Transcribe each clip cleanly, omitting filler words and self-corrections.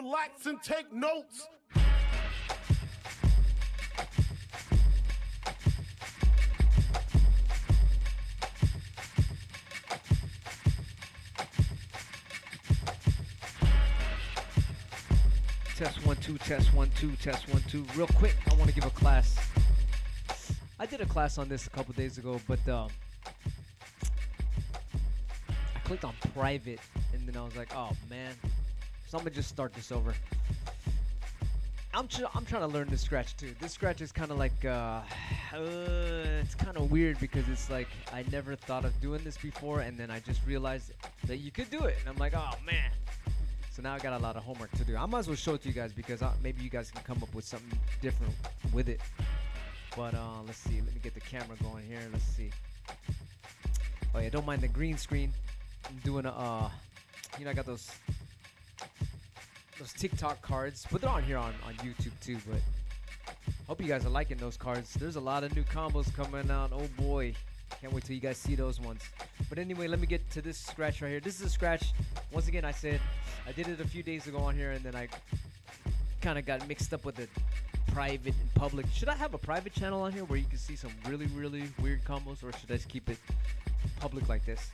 relax and take notes. Test 1 2, test 1 2, test 1 2. Real quick, I want to give a class. I did a class on this a couple days ago, but I clicked on private, and then I was like, oh man. So I'm gonna just start this over. I'm trying to learn this Skratch too. This Skratch is kind of like it's kind of weird because it's like I never thought of doing this before, and then I just realized that you could do it, and I'm like, oh man. So now I got a lot of homework to do. I might as well show it to you guys because maybe you guys can come up with something different with it. But let's see. Let me get the camera going here. Let's see. Oh yeah, don't mind the green screen. I'm doing a you know, I got those TikTok cards, but they're on here on YouTube too. But hope you guys are liking those cards. There's a lot of new combos coming out. Oh boy, can't wait till you guys see those ones. But anyway, let me get to this Skratch right here. This is a Skratch. Once again, I said I did it a few days ago on here, and then I kind of got mixed up with the private and public. Should I have a private channel on here where you can see some really, really weird combos, or should I just keep it public like this?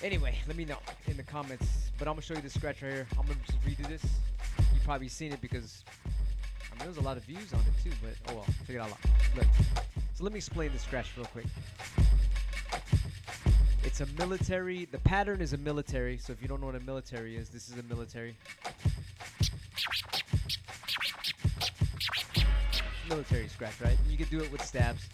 Anyway, let me know in the comments. But I'm gonna show you this Skratch right here. I'm gonna just redo this. You've probably seen it because I mean, there's a lot of views on it too. But oh well, check it out. Look. So let me explain this Skratch real quick. It's a military. The pattern is a military. So if you don't know what a military is, this is a military. Military Skratch, right? You can do it with stabs.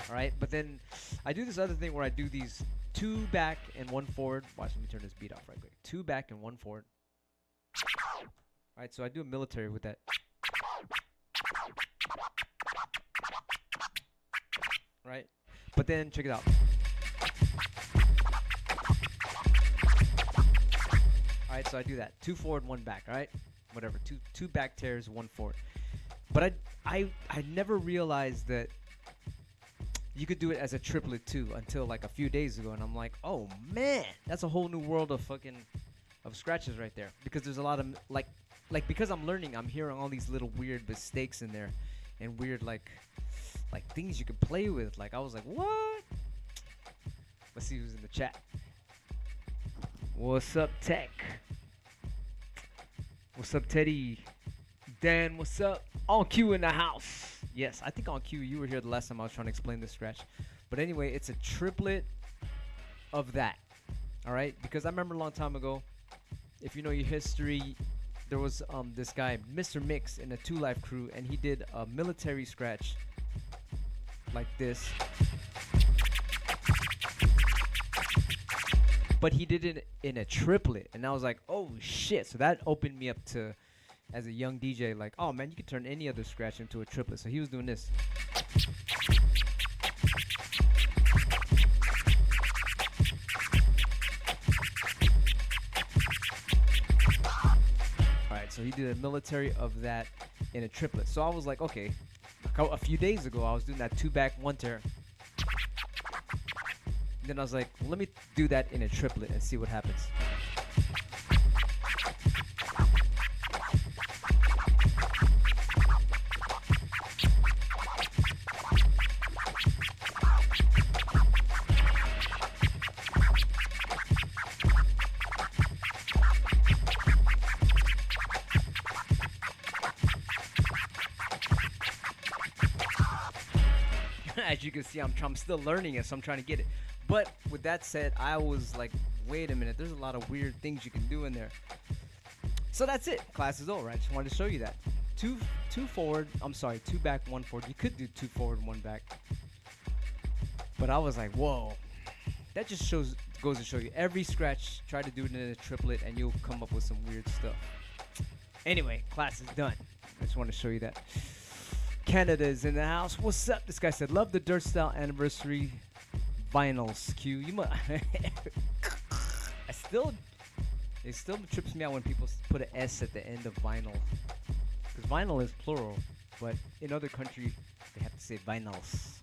All right, but then I do this other thing where I do these 2 back and 1 forward. Watch, let me turn this beat off right quick. 2 back and 1 forward. All right, so I do a military with that. Right, but then check it out. All right, so I do that 2 forward, 1 back. All right, whatever. Two back tears, 1 forward. But I never realized that you could do it as a triplet too until like a few days ago, and I'm like, oh man, that's a whole new world of scratches right there. Because there's a lot of like because I'm learning, I'm hearing all these little weird mistakes in there, and weird like things you can play with. Like I was like, what? Let's see who's in the chat. What's up, Tech? What's up, Teddy? Dan, what's up? On Q in the house. Yes, I think on Q you were here the last time I was trying to explain this Skratch. But anyway, it's a triplet of that. All right, because I remember a long time ago, if you know your history, there was this guy, Mr. Mix, in a 2 Life crew, and he did a military Skratch like this. But he did it in a triplet, and I was like, oh shit. So that opened me up to, as a young DJ, like, oh man, you could turn any other Skratch into a triplet. So he was doing this. Alright, so he did a military of that in a triplet. So I was like, okay, a few days ago I was doing that 2 back 1 tear. Then I was like, well, let me do that in a triplet and see what happens. As you can see, I'm still learning it, so I'm trying to get it. But with that said, I was like, wait a minute, there's a lot of weird things you can do in there. So that's it. Class is over. I just wanted to show you that. 2 forward, I'm sorry, 2 back, 1 forward. You could do 2 forward, 1 back. But I was like, whoa. That just goes to show you. Every Skratch, try to do it in a triplet and you'll come up with some weird stuff. Anyway, class is done. I just want to show you that. Canada is in the house. What's up? This guy said, love the Dirt Style anniversary vinyls. Q, you must. It still trips me out when people put an S at the end of vinyl, because vinyl is plural, but in other countries they have to say vinyls.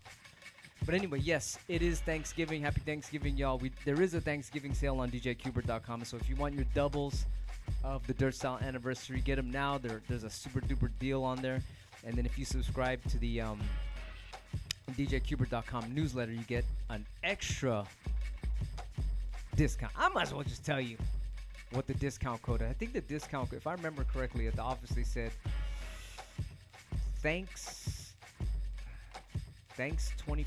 But anyway, yes, it is Thanksgiving. Happy Thanksgiving, y'all. There is a Thanksgiving sale on DJQbert.com. So if you want your doubles of the Dirt Style anniversary, get them now. There's a super duper deal on there. And then if you subscribe to the DJQbert.com newsletter, you get an extra discount. I might as well just tell you what the discount code is. I think the discount, if I remember correctly, at the office they said thanks 20.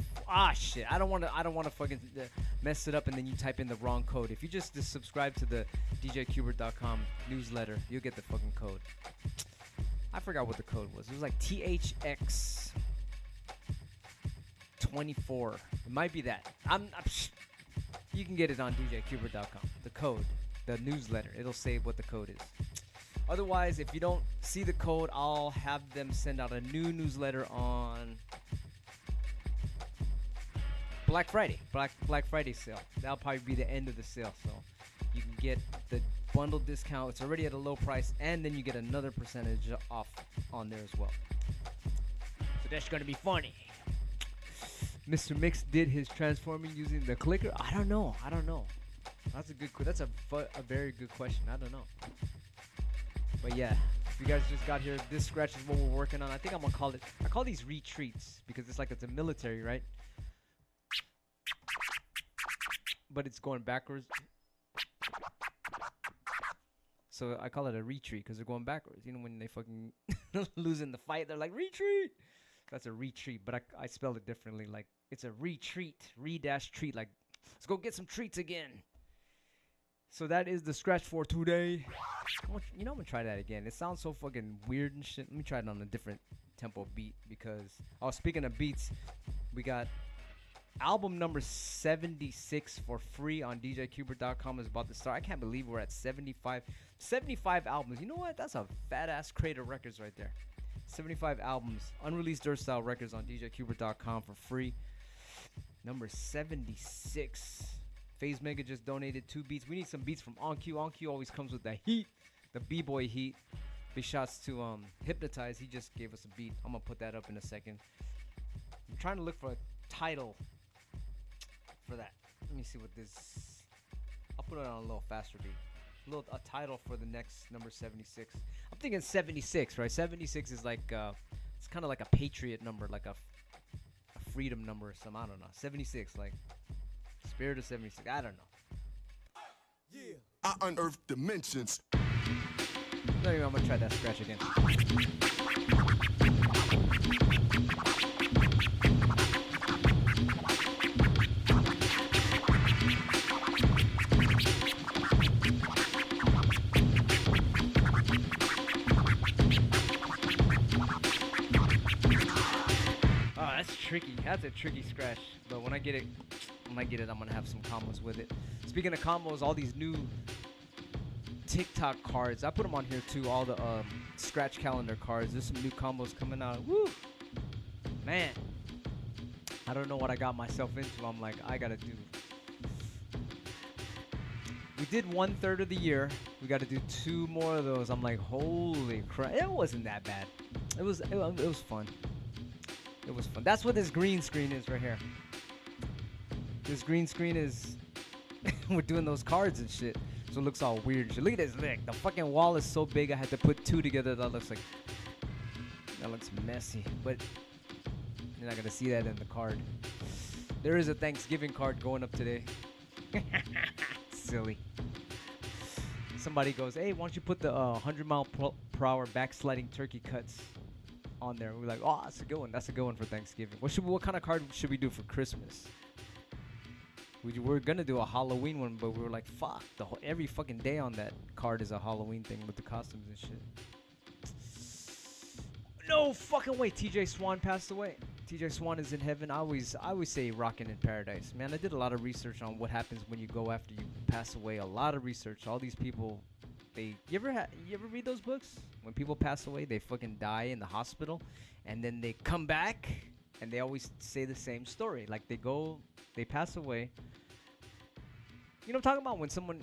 Shit, I don't want to fucking mess it up and then you type in the wrong code. If you just subscribe to the DJQbert.com newsletter, you'll get the fucking code. I forgot what the code was. It was like THX 24. It might be that. You can get it on DJQbert.com. The code, the newsletter, it'll say what the code is. Otherwise, if you don't see the code, I'll have them send out a new newsletter on Black Friday. Black Friday sale. That'll probably be the end of the sale. So you can get the bundle discount. It's already at a low price, and then you get another percentage off on there as well. So that's gonna be funny. Mr. Mix did his transforming using the clicker. I don't know. That's a good. That's a very good question. I don't know. But yeah, if you guys just got here, this scratch is what we're working on. I think I'm gonna call it. I call these retreats because it's like it's a military, right? But it's going backwards. So I call it a retreat because they're going backwards. You know, when they fucking losing the fight, they're like, retreat. That's a retreat, but I spelled it differently. Like, it's a retreat, re-treat. Like, let's go get some treats again. So that is the scratch for today. You know, I'm going to try that again. It sounds so fucking weird and shit. Let me try it on a different tempo beat because, speaking of beats, we got album number 76 for free on DJQbert.com is about to start. I can't believe we're at 75 albums. You know what? That's a fat-ass crate of records right there. 75 albums, unreleased Dirt Style records on DJQbert.com for free. Number 76. FaZe Mega just donated 2 beats. We need some beats from On Q. On Q always comes with the heat, the B-boy heat. Big shots to Hypnotize. He just gave us a beat. I'm going to put that up in a second. I'm trying to look for a title for that. Let me see what this. I'll put it on a little faster beat. A title for the next number 76. I'm thinking 76, right? 76 is like it's kind of like a patriot number, like a freedom number or something. I don't know. 76, like spirit of 76. I don't know. Yeah, I unearthed dimensions. Anyway, I'm gonna try that scratch again. Tricky. That's a tricky scratch, but when I get it, I'm gonna have some combos with it. Speaking of combos, all these new TikTok cards, I put them on here too. All the scratch calendar cards. There's some new combos coming out. Woo, man! I don't know what I got myself into. I'm like, I gotta do. We did 1/3 of the year. We got to do 2 more of those. I'm like, holy crap! It wasn't that bad. It was fun. It was fun. That's what this green screen is right here. This green screen is we're doing those cards and shit, so it looks all weird and shit. Look at this. Look, the fucking wall is so big I had to put 2 together. That looks messy, but you're not gonna see that in the card. There is a Thanksgiving card going up today. Silly. Somebody goes, hey, why don't you put the 100-mile-per-hour backsliding turkey cuts on there? We're like, oh, that's a good one. That's a good one for Thanksgiving. What kind of card should we do for Christmas? We're gonna do a Halloween one, but we were like, fuck, every fucking day on that card is a Halloween thing with the costumes and shit. No fucking way. TJ Swan passed away. TJ Swan is in heaven. I always say rockin' in paradise. Man, I did a lot of research on what happens when you go after you pass away. A lot of research. All these people, you ever read those books? When people pass away, they fucking die in the hospital, and then they come back, and they always say the same story. Like they pass away. You know what I'm talking about? When someone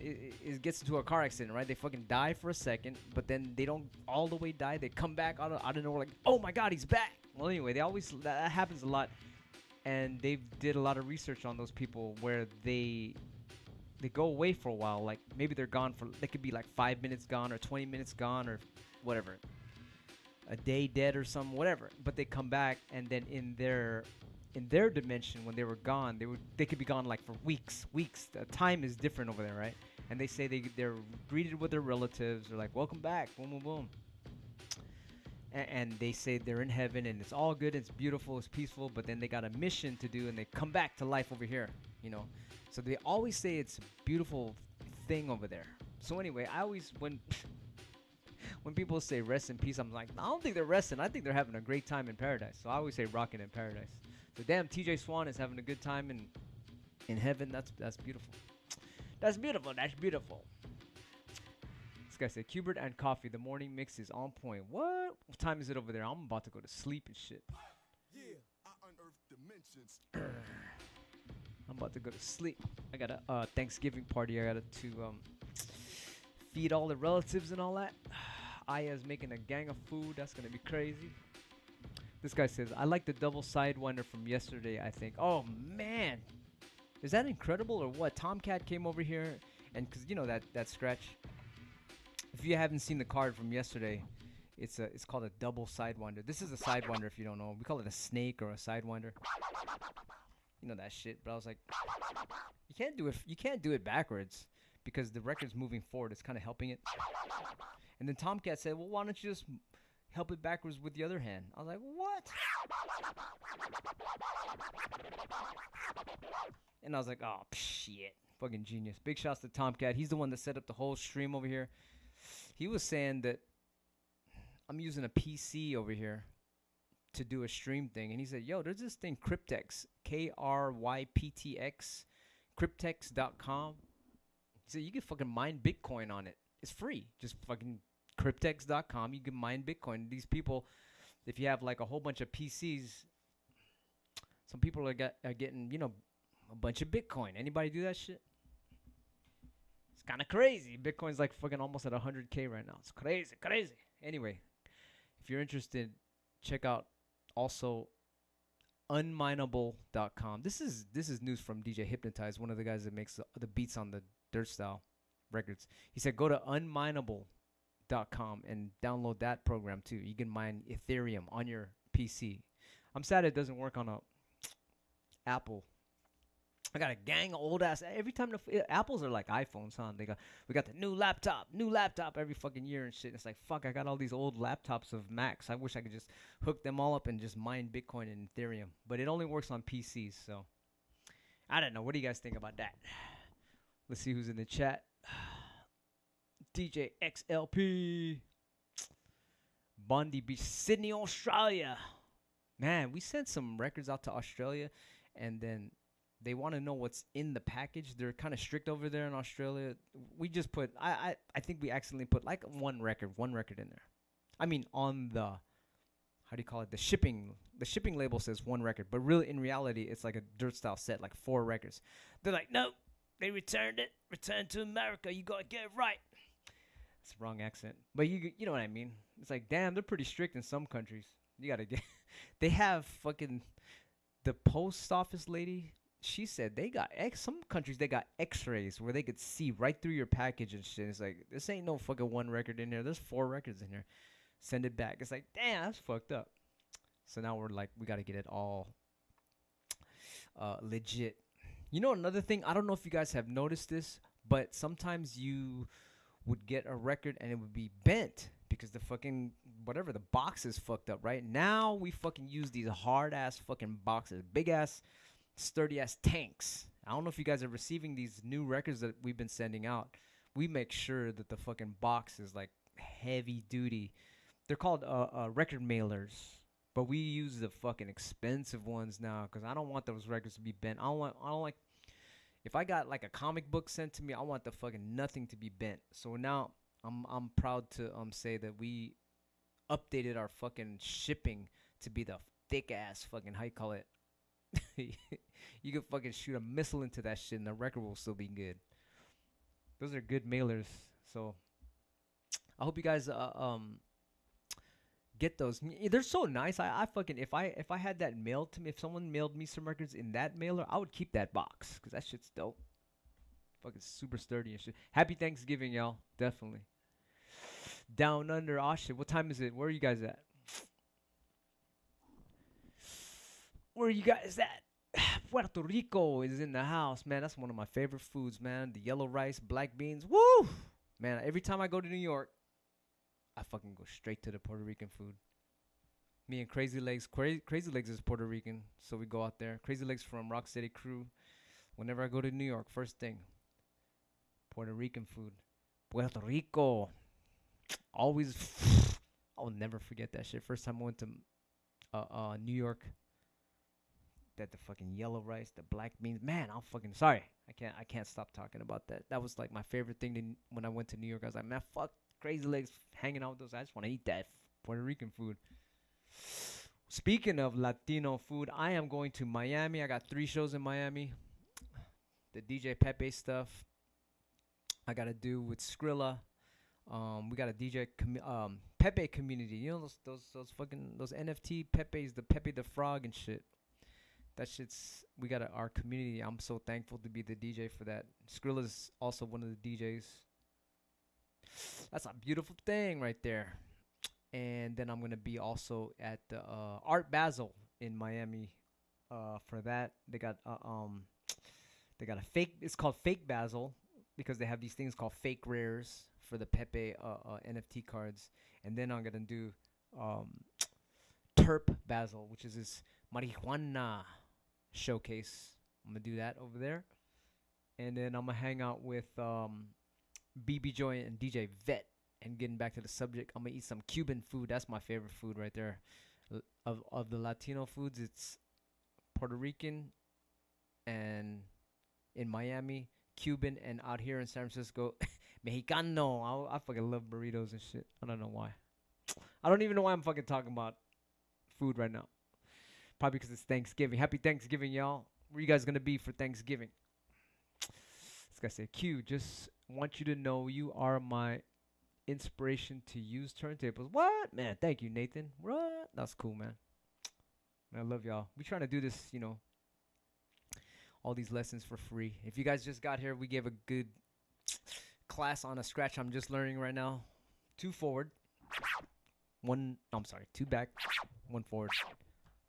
gets into a car accident, right? They fucking die for a second, but then they don't all the way die. They come back out of nowhere like, oh my God, he's back. Well, anyway, that happens a lot. and they did a lot of research on those people where they go away for a while. Like maybe they're gone for, they could be like 5 minutes gone or 20 minutes gone or whatever, a day dead or something, whatever. But they come back, and then in their dimension, when they were gone, they could be gone like for weeks. The time is different over there, right? And they say they're greeted with their relatives. They're like, welcome back, boom, boom, boom. And they say they're in heaven and it's all good, it's beautiful, it's peaceful, but then they got a mission to do and they come back to life over here, you know. So they always say it's a beautiful thing over there. So anyway, I always, when people say rest in peace, I'm like, I don't think they're resting. I think they're having a great time in paradise. So I always say rocking in paradise. So damn, TJ Swan is having a good time in heaven. That's beautiful. That's beautiful. That's beautiful. This guy said, Qbert and coffee. The morning mix is on point. What time is it over there? I'm about to go to sleep and shit. Yeah, I unearthed dimensions. I'm about to go to sleep. I got a Thanksgiving party. I got to feed all the relatives and all that. Aya's making a gang of food. That's going to be crazy. This guy says, I like the double sidewinder from yesterday, I think. Oh, man. Is that incredible or what? Tomcat came over here, and because you know that Skratch. If you haven't seen the card from yesterday, it's called a double sidewinder. This is a sidewinder if you don't know. We call it a snake or a sidewinder. You know that shit. But I was like, you can't do it backwards because the record's moving forward. It's kind of helping it. And then Tomcat said, well, why don't you just help it backwards with the other hand? I was like, what? And I was like, oh, shit. Fucking genius. Big shouts to Tomcat. He's the one that set up the whole stream over here. He was saying that I'm using a PC over here to do a stream thing. And he said, yo, there's this thing, Cryptex. Kryptx. Cryptex.com. He said, you can fucking mine Bitcoin on it. It's free. Just fucking Cryptex.com. You can mine Bitcoin. These people, if you have like a whole bunch of PCs, some people are getting, you know, a bunch of Bitcoin. Anybody do that shit? It's kind of crazy. Bitcoin's like fucking almost at 100K right now. It's crazy, crazy. Anyway, if you're interested, check out also unmineable.com. This is news from DJ Hypnotize, one of the guys that makes the beats on the Dirt Style records. He said go to unmineable.com and download that program too. You can mine Ethereum on your PC. I'm sad it doesn't work on a Apple. I got a gang of old ass. Every time Apples are like iPhones, huh? We got the new laptop every fucking year and shit. It's like fuck. I got all these old laptops of Macs. I wish I could just hook them all up and just mine Bitcoin and Ethereum. But it only works on PCs, so I don't know. What do you guys think about that? Let's see who's in the chat. DJ XLP, Bondi Beach, Sydney, Australia. Man, we sent some records out to Australia, and then they want to know what's in the package. They're kind of strict over there in Australia. We just put, I think we accidentally put like one record in there. I mean, on the, how do you call it? The shipping label says one record, but really in reality, it's like a Dirt Style set, like 4 records. They're like, no, they returned to America. You got to get it right. It's the wrong accent, but you know what I mean. It's like, damn, they're pretty strict in some countries. You got to get, they have fucking, the post office lady, she said they got some countries they got X-rays where they could see right through your package and shit. It's like, this ain't no fucking one record in there. There's 4 records in here. Send it back. It's like, damn, that's fucked up. So now we're like, we got to get it all legit. You know, another thing, I don't know if you guys have noticed this, but sometimes you would get a record and it would be bent because the fucking whatever, the box is fucked up. Right now we fucking use these hard ass fucking boxes, big ass sturdy ass tanks. I don't know if you guys are receiving these new records that we've been sending out. We make sure that the fucking box is like heavy duty. They're called record mailers, but we use the fucking expensive ones now because I don't want those records to be bent. I don't like. If I got like a comic book sent to me, I want the fucking nothing to be bent. So now I'm proud to say that we updated our fucking shipping to be the thick ass fucking, how you call it? You can fucking shoot a missile into that shit and the record will still be good. Those are good mailers. So I hope you guys Get those. They're so nice. I fucking if I had that mailed to me, if someone mailed me some records in that mailer, I would keep that box because that shit's dope. Fucking super sturdy and shit. Happy Thanksgiving, y'all. Definitely. Down under. Oh shit. What time is it? Where are you guys at? Where are you guys at? Puerto Rico is in the house, man. That's one of my favorite foods, man. The yellow rice, black beans. Woo! Man, every time I go to New York, I fucking go straight to the Puerto Rican food. Me and Crazy Legs. Crazy Legs is Puerto Rican, so we go out there. Crazy Legs from Rock City Crew. Whenever I go to New York, first thing, Puerto Rican food. Puerto Rico. Always, I'll never forget that shit. First time I went to New York. That the fucking yellow rice, the black beans. Man, I'm fucking sorry. I can't stop talking about that. That was like my favorite thing when I went to New York. I was like, man, fuck Crazy Legs hanging out with those. I just want to eat that Puerto Rican food. Speaking of Latino food, I am going to Miami. I got 3 shows in Miami. The DJ Pepe stuff I got to do with Skrilla. We got a DJ Pepe community. You know those fucking those NFT Pepes, the Pepe the Frog and shit. That shit's, we got our community. I'm so thankful to be the DJ for that. Skrilla's also one of the DJs. That's a beautiful thing right there. And then I'm gonna be also at the Art Basel in Miami for that. They got a fake. It's called Fake Basel because they have these things called fake rares for the Pepe NFT cards. And then I'm gonna do Terp Basel, which is this marijuana showcase. I'm gonna do that over there. And then I'm gonna hang out with BB Joy and DJ Vet. And getting back to the subject, I'm gonna eat some Cuban food. That's my favorite food right there. Of the Latino foods, it's Puerto Rican, and in Miami, Cuban, and out here in San Francisco, Mexicano. I fucking love burritos and shit. I don't know why. I don't even know why I'm fucking talking about food right now. Probably because it's Thanksgiving. Happy Thanksgiving, y'all. Where you guys gonna be for Thanksgiving? This guy said, Q, just want you to know you are my inspiration to use turntables. What? Man, thank you, Nathan. What? That's cool, man. I love y'all. We trying to do this, you know, all these lessons for free. If you guys just got here, we gave a good class on a Skratch I'm just learning right now. 2 forward. 2 back, 1 forward.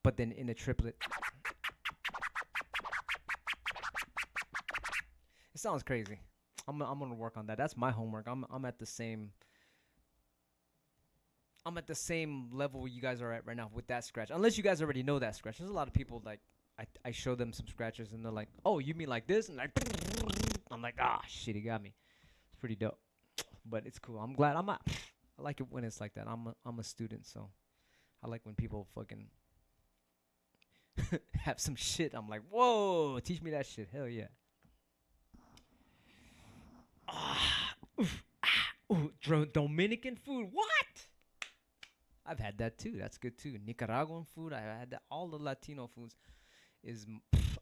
But then in a triplet. It sounds crazy. I'm gonna work on that. That's my homework. I'm at the same level you guys are at right now with that Skratch. Unless you guys already know that Skratch. There's a lot of people like I show them some scratches and they're like, oh, you mean like this? And like I'm like, ah, shit, he got me. It's pretty dope. But it's cool. I'm glad I like it when it's like that. I'm a student, so I like when people fucking have some shit. I'm like, whoa, teach me that shit. Hell yeah. Dominican food. What? I've had that too. That's good too. Nicaraguan food. I had that. All the Latino foods is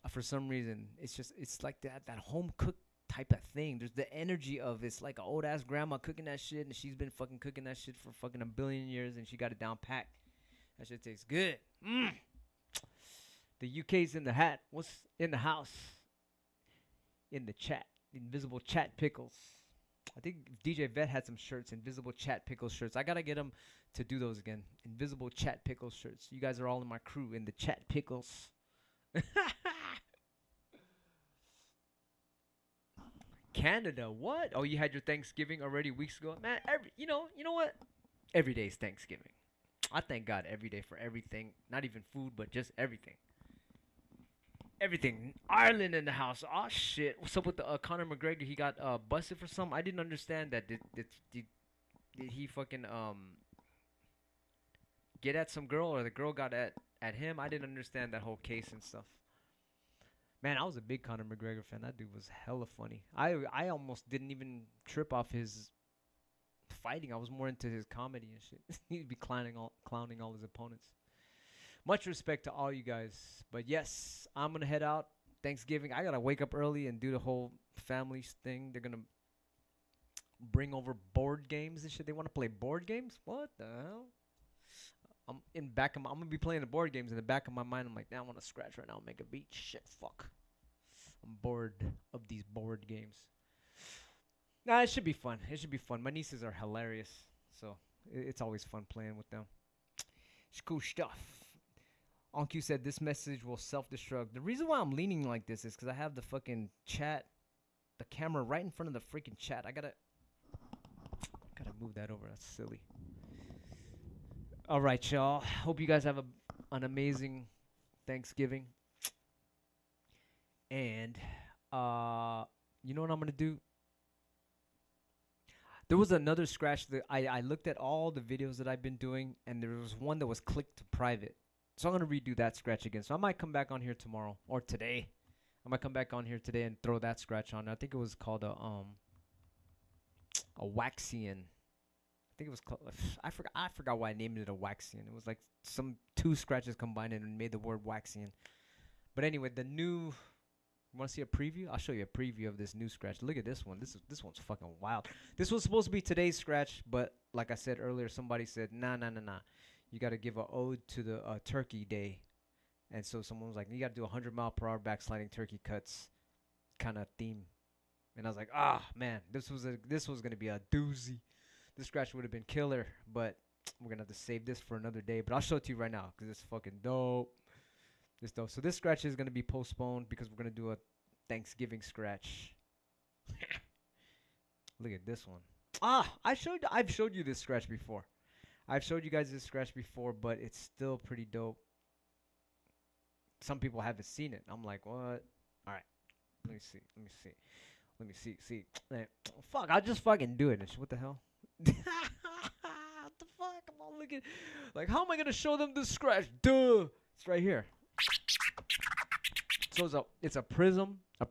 for some reason it's like that home cooked type of thing. There's the energy of it's like an old ass grandma cooking that shit, and she's been fucking cooking that shit for fucking a billion years, and she got it down packed. That shit tastes good. The UK's in the hat. What's in the house? In the chat. Invisible Chat Pickles. I think DJ Vet had some shirts, Invisible Chat Pickles shirts. I gotta get him to do those again. Invisible Chat Pickles shirts. You guys are all in my crew in the Chat Pickles. Canada, what? Oh, you had your Thanksgiving already weeks ago? Man, you know what? Every day is Thanksgiving. I thank God every day for everything. Not even food, but just everything. Everything. Ireland in the house. Oh shit. What's up with the Conor McGregor? He got busted for something. I didn't understand that. Did he fucking get at some girl, or the girl got at him? I didn't understand that whole case and stuff. Man, I was a big Conor McGregor fan. That dude was hella funny. I almost didn't even trip off his fighting. I was more into his comedy and shit. He'd be clowning all his opponents. Much respect to all you guys. But yes, I'm going to head out. Thanksgiving. I got to wake up early and do the whole family thing. They're going to bring over board games and shit. They want to play board games? What the hell? I'm in back of my, I'm gonna be playing the board games in the back of my mind. I'm like, nah, I want to scratch right now, make a beat. Shit, fuck. I'm bored of these board games. Nah, it should be fun. It should be fun. My nieces are hilarious, so it's always fun playing with them. It's cool stuff. On Q said this message will self-destruct. The reason why I'm leaning like this is because I have the fucking chat, the camera right in front of the freaking chat. I gotta move that over. That's silly. All right, y'all. Hope you guys have an amazing Thanksgiving. And you know what I'm gonna do? There was another scratch that I looked at all the videos that I've been doing, and there was one that was clicked to private. So I'm gonna redo that scratch again. So I might come back on here tomorrow or today. I might come back on here today and throw that scratch on. I think it was called a Waxian. I think it was called. I forgot why I named it a Waxian. It was like some two scratches combined and made the word Waxian. But anyway, the new. You want to see a preview? I'll show you a preview of this new scratch. Look at this one. This one's fucking wild. This was supposed to be today's scratch, but like I said earlier, somebody said nah. You got to give a ode to the Turkey Day, and so someone was like, you got to do 100-mile-per-hour backsliding turkey cuts, kind of theme. And I was like, man, this was gonna be a doozy. This scratch would have been killer, but we're gonna have to save this for another day. But I'll show it to you right now because it's fucking dope. It's dope. So this scratch is gonna be postponed because we're gonna do a Thanksgiving scratch. Look at this one. I've showed you this scratch before. I've showed you guys this scratch before, but it's still pretty dope. Some people haven't seen it. I'm like, what? All right. Let me see. Fuck, I'll just fucking do it. What the hell? What the fuck? I'm all looking. Like, how am I going to show them this scratch? Duh. It's right here. So it's a prism to a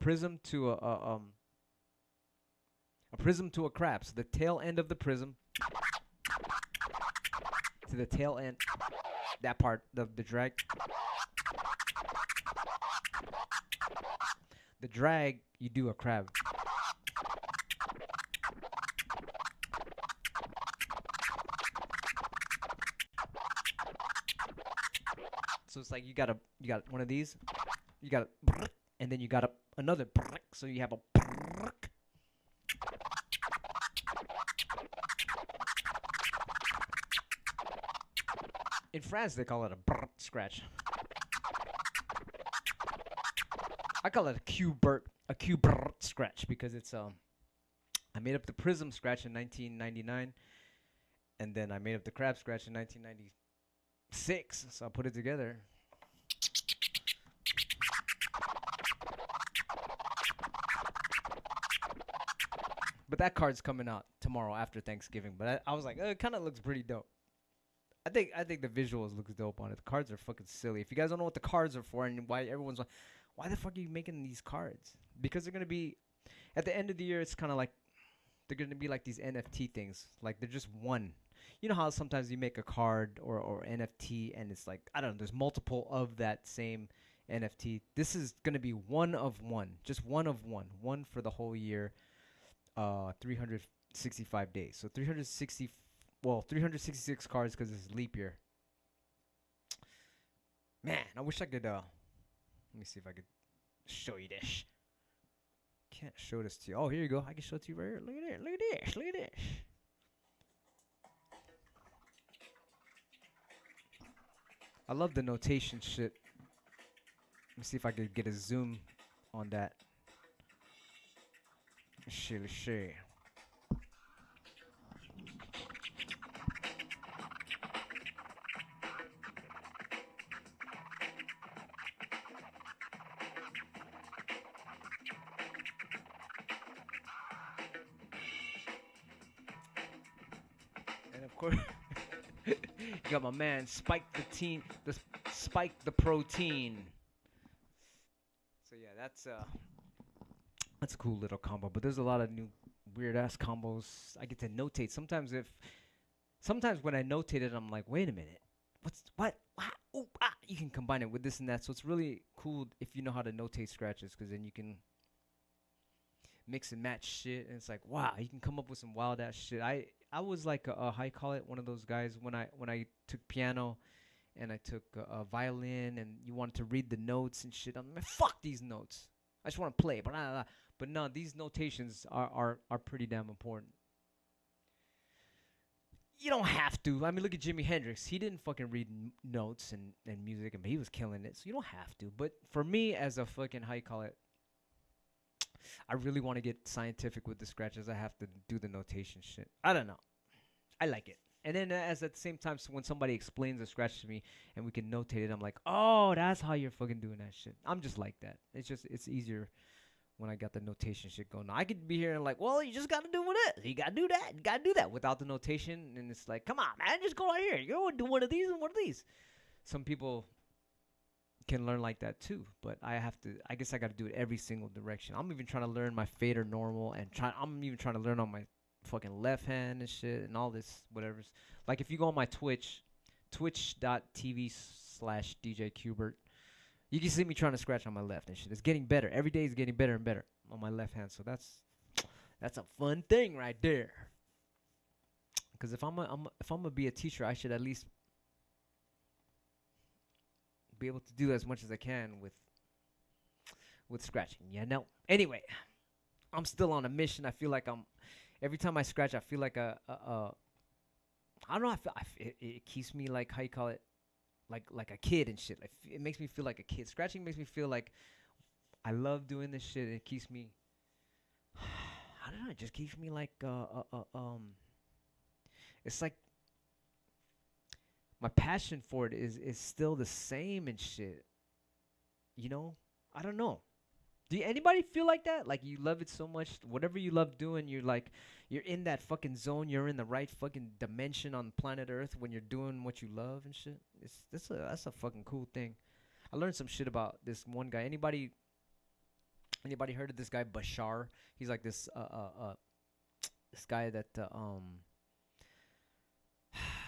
prism to a crab. So the tail end of the prism to the tail end, that part, the drag. The drag, you do a crab. So it's like you got one of these, you got a, and then you got another, so you have a. In France, they call it a scratch. I call it a Qbert scratch because it's I made up the prism scratch in 1999, and then I made up the crab scratch in 1996. So I put it together. But that card's coming out tomorrow after Thanksgiving. But I was like, it kind of looks pretty dope. I think the visuals looks dope on it. The cards are fucking silly. If you guys don't know what the cards are for and why everyone's like, why the fuck are you making these cards? Because they're gonna be at the end of the year. It's kind of like they're gonna be like these NFT things. Like they're just one. You know how sometimes you make a card or NFT and it's like, I don't know, there's multiple of that same NFT. This is gonna be one of one, just one of one for the whole year. 365 days. So 366 cards because it's leap year. Man, I wish I could, let me see if I could show you this. Can't show this to you. Oh, here you go. I can show it to you right here. Look at that. Look at this. Look at this. I love the notation shit. Let me see if I could get a zoom on that. Let's see. And of course, you got my man Spike the Protein. So yeah, that's a cool little combo. But there's a lot of new weird ass combos. I get to notate. Sometimes when I notate it, I'm like, wait a minute, what? Ooh, you can combine it with this and that. So it's really cool if you know how to notate scratches, because then you can mix and match shit, and it's like, wow, you can come up with some wild ass shit. I I was like how you call it, one of those guys when I took piano and I took a violin and you wanted to read the notes and shit. I'm like, fuck these notes. I just want to play. But no, these notations are pretty damn important. You don't have to. I mean, look at Jimi Hendrix. He didn't fucking read notes and music, and he was killing it. So you don't have to. But for me, as a fucking, how you call it, I really want to get scientific with the scratches. I have to do the notation shit. I don't know. I like it. And then as at the same time, so when somebody explains a scratch to me and we can notate it, I'm like, oh, that's how you're fucking doing that shit. I'm just like that. It's easier when I got the notation shit going on. I could be here and like, well, you just got to do this. You got to do that. You got to do that without the notation. And it's like, come on, man, just go right here. You know, do one of these and one of these. Some people can learn like that too, but I guess I got to do it every single direction. I'm even trying to learn my fader normal and I'm even trying to learn on my fucking left hand and shit and all this, whatever's. Like if you go on my twitch.tv/DJ Qbert, you can see me trying to scratch on my left and shit. It's getting better. Every day is getting better and better on my left hand. So that's a fun thing right there. Because if I'm gonna be a teacher, I should at least be able to do as much as I can with scratching. Yeah, no. Anyway, I'm still on a mission. I feel like every time I scratch, I feel like I don't know. It keeps me like, how you call it, like a kid and shit. It makes me feel like a kid. Scratching makes me feel like I love doing this shit. It keeps me, I don't know. It just keeps me like it's like my passion for it is still the same and shit. You know, I don't know. Do anybody feel like that? Like you love it so much, whatever you love doing, you're in that fucking zone. You're in the right fucking dimension on planet Earth when you're doing what you love and shit. That's a fucking cool thing. I learned some shit about this one guy. Anybody heard of this guy Bashar? He's like this this guy that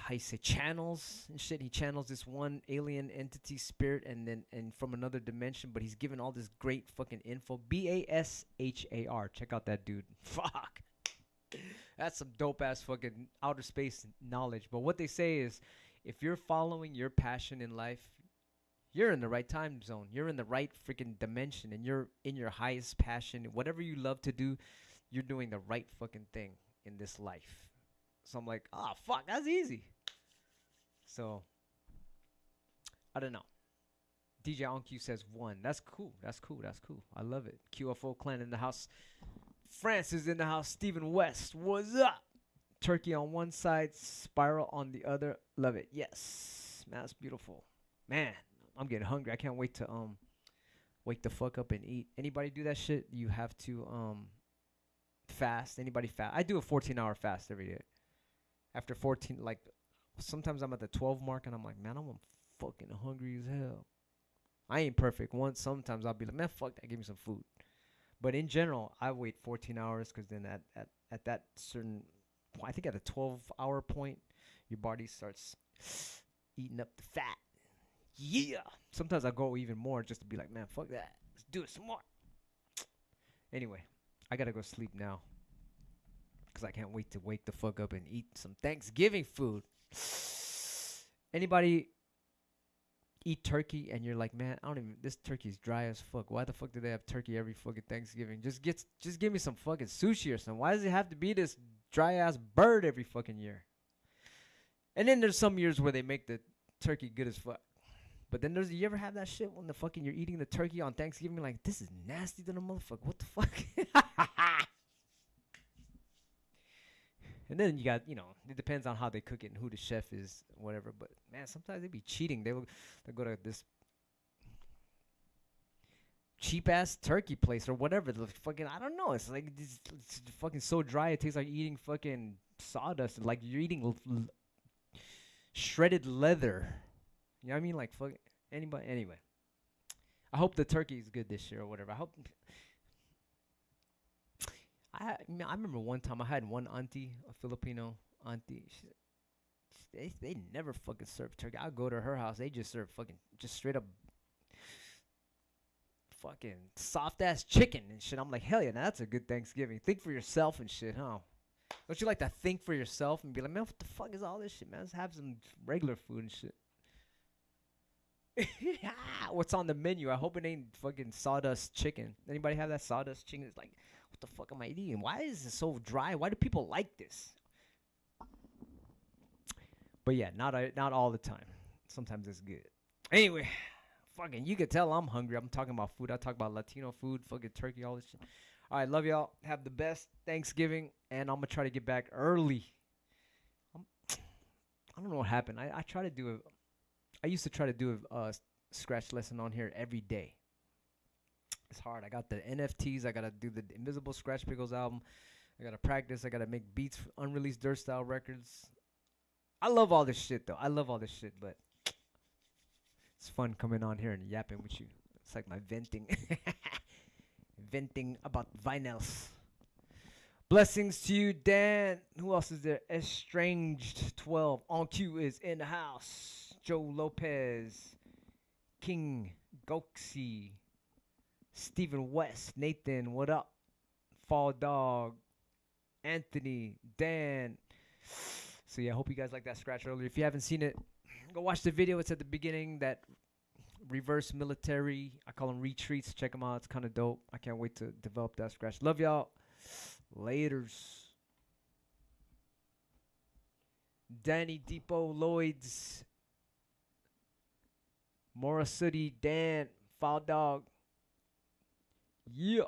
how you say, channels and shit. He channels this one alien entity spirit and from another dimension, but he's given all this great fucking info. Bashar. Check out that dude. Fuck. That's some dope ass fucking outer space knowledge. But what they say is, if you're following your passion in life, you're in the right time zone. You're in the right freaking dimension, and you're in your highest passion. Whatever you love to do, you're doing the right fucking thing in this life. So I'm like, oh, fuck, that's easy. So, I don't know. DJ OnQ says 1. That's cool. That's cool. That's cool. I love it. QFO clan in the house. France is in the house. Steven West, what's up? Turkey on one side, spiral on the other. Love it. Yes. Man, that's beautiful. Man, I'm getting hungry. I can't wait to wake the fuck up and eat. Anybody do that shit? You have to fast. Anybody fast? I do a 14-hour fast every day. After 14, like, sometimes I'm at the 12 mark, and I'm like, man, I'm fucking hungry as hell. I ain't perfect. Sometimes I'll be like, man, fuck that, give me some food. But in general, I wait 14 hours, because then at that certain point, I think at a 12-hour point, your body starts eating up the fat. Yeah. Sometimes I go even more just to be like, man, fuck that. Let's do it some more. Anyway, I got to go sleep now, because I can't wait to wake the fuck up and eat some Thanksgiving food. Anybody eat turkey and you're like, man, this turkey's dry as fuck. Why the fuck do they have turkey every fucking Thanksgiving? Just give me some fucking sushi or something. Why does it have to be this dry ass bird every fucking year? And then there's some years where they make the turkey good as fuck. But then you ever have that shit when the fucking you're eating the turkey on Thanksgiving, you're like, this is nasty to the motherfucker. What the fuck? And then you got, it depends on how they cook it and who the chef is, whatever. But, man, sometimes they be cheating. They'll go to this cheap-ass turkey place or whatever. The fucking, I don't know. It's like it's fucking so dry. It tastes like eating fucking sawdust. Like you're eating shredded leather. You know what I mean? Like, fuck anybody. Anyway, I hope the turkey is good this year or whatever. I hope. I remember one time I had one auntie, a Filipino auntie. They never fucking serve turkey. I'll go to her house. They just serve just straight up fucking soft ass chicken and shit. I'm like, hell yeah, now that's a good Thanksgiving. Think for yourself and shit, huh? Don't you like to think for yourself and be like, man, what the fuck is all this shit, man? Let's have some regular food and shit. What's on the menu? I hope it ain't fucking sawdust chicken. Anybody have that sawdust chicken? It's like, what the fuck am I eating? Why is it so dry? Why do people like this? But yeah, not all the time. Sometimes it's good. Anyway, fucking, you can tell I'm hungry. I'm talking about food. I talk about Latino food, fucking turkey, all this shit. All right, love y'all. Have the best Thanksgiving, and I'm gonna try to get back early. I don't know what happened. I try to do a. I used to try to do a scratch lesson on here every day. It's hard. I got the NFTs. I gotta do the Invisible Scratch Pickles album. I gotta practice. I gotta make beats for unreleased Dirt Style records. I love all this shit though. I love all this shit, but it's fun coming on here and yapping with you. It's like my venting. Venting about vinyls. Blessings to you, Dan. Who else is there? Estranged 12. On Q is in the house. Joe Lopez. King Goxie. Stephen West. Nathan, what up? Fall Dog. Anthony. Dan. So yeah, I hope you guys like that scratch earlier. If you haven't seen it, go watch the video. It's at the beginning. That reverse military. I call them retreats. Check them out. It's kind of dope. I can't wait to develop that scratch. Love y'all. Laters. Danny Depot Lloyds. Mora City. Dan. Foul Dog. Yeah.